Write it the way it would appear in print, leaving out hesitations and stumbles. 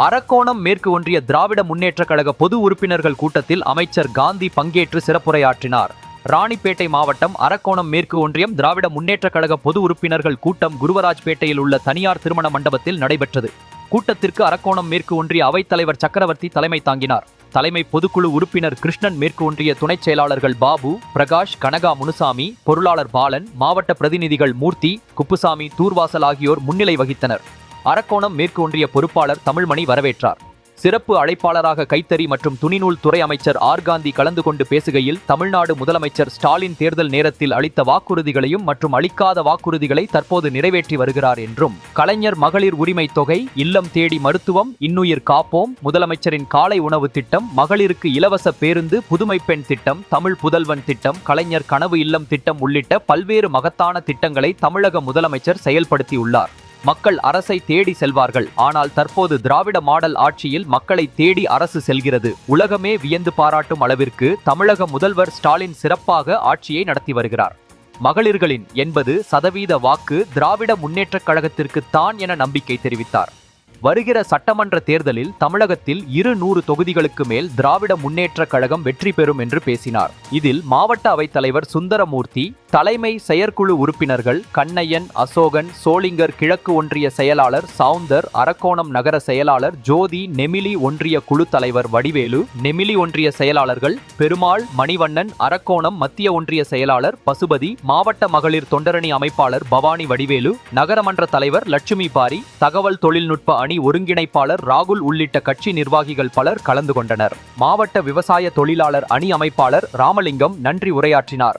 அரக்கோணம் மேற்கு ஒன்றிய திராவிட முன்னேற்றக் கழக பொது உறுப்பினர்கள் கூட்டத்தில் அமைச்சர் காந்தி பங்கேற்று சிறப்புரையாற்றினார். ராணிப்பேட்டை மாவட்டம் அரக்கோணம் மேற்கு ஒன்றியம் திராவிட முன்னேற்றக் கழக பொது உறுப்பினர்கள் கூட்டம் குருவராஜ்பேட்டையில் உள்ள தனியார் திருமண மண்டபத்தில் நடைபெற்றது. கூட்டத்திற்கு அரக்கோணம் மேற்கு ஒன்றிய அவைத்தலைவர் சக்கரவர்த்தி தலைமை தாங்கினார். தலைமை பொதுக்குழு உறுப்பினர் கிருஷ்ணன், மேற்கு ஒன்றிய துணைச் செயலாளர்கள் பாபு, பிரகாஷ், கனகா, முனுசாமி, பொருளாளர் பாலன், மாவட்ட பிரதிநிதிகள் மூர்த்தி, குப்புசாமி, தூர்வாசல் ஆகியோர் முன்னிலை வகித்தனர். அரக்கோணம் மேற்கு ஒன்றிய பொறுப்பாளர் தமிழ்மணி வரவேற்றார். சிறப்பு அழைப்பாளராக கைத்தறி மற்றும் துணிநூல் துறை அமைச்சர் காந்தி கலந்து கொண்டு பேசுகையில், தமிழ்நாடு முதலமைச்சர் ஸ்டாலின் தேர்தல் நேரத்தில் அளித்த வாக்குறுதிகளையும் மற்றும் அளிக்காத வாக்குறுதிகளை தற்போது நிறைவேற்றி வருகிறார் என்றும், கலைஞர் மகளிர் உரிமை தொகை, இல்லம் தேடி மருத்துவம், இன்னுயிர் காப்போம், முதலமைச்சரின் காலை உணவு திட்டம், மகளிருக்கு இலவச பேருந்து, புதுமை பெண் திட்டம், தமிழ் புதல்வன் திட்டம், கலைஞர் கனவு இல்லம் திட்டம் உள்ளிட்ட பல்வேறு மகத்தான திட்டங்களை தமிழக முதலமைச்சர் செயல்படுத்தியுள்ளார். மக்கள் அரசை தேடி செல்வார்கள், ஆனால் தற்போது திராவிட மாடல் ஆட்சியில் மக்களை தேடி அரசு செல்கிறது. உலகமே வியந்து பாராட்டும் அளவிற்கு தமிழக முதல்வர் ஸ்டாலின் சிறப்பாக ஆட்சியை நடத்தி வருகிறார். மகளிர்களின் 80% வாக்கு திராவிட முன்னேற்றக் கழகத்திற்கு தான் என நம்பிக்கை தெரிவித்தார். வருகிற சட்டமன்ற தேர்தலில் தமிழகத்தில் 200 தொகுதிகளுக்கு மேல் திராவிட முன்னேற்றக் கழகம் வெற்றி பெறும் என்று பேசினார். இதில் மாவட்ட அவைத்தலைவர் சுந்தரமூர்த்தி, தலைமை செயற்குழு உறுப்பினர்கள் கண்ணையன், அசோகன், சோளிங்கர் கிழக்கு ஒன்றிய செயலாளர் சவுந்தர், அரக்கோணம் நகர செயலாளர் ஜோதி, நெமிலி ஒன்றிய குழு தலைவர் வடிவேலு, நெமிலி ஒன்றிய செயலாளர்கள் பெருமாள், மணிவண்ணன், அரக்கோணம் மத்திய ஒன்றிய செயலாளர் பசுபதி, மாவட்ட மகளிர் தொண்டரணி அமைப்பாளர் பவானி வடிவேலு, நகரமன்ற தலைவர் லட்சுமி பாரி, தகவல் தொழில்நுட்ப அணி ஒருங்கிணைப்பாளர் ராகுல் உள்ளிட்ட கட்சி நிர்வாகிகள் பலர் கலந்து கொண்டனர். மாவட்ட விவசாய தொழிலாளர் அணி அமைப்பாளர் ராமலிங்கம் நன்றி உரையாற்றினார்.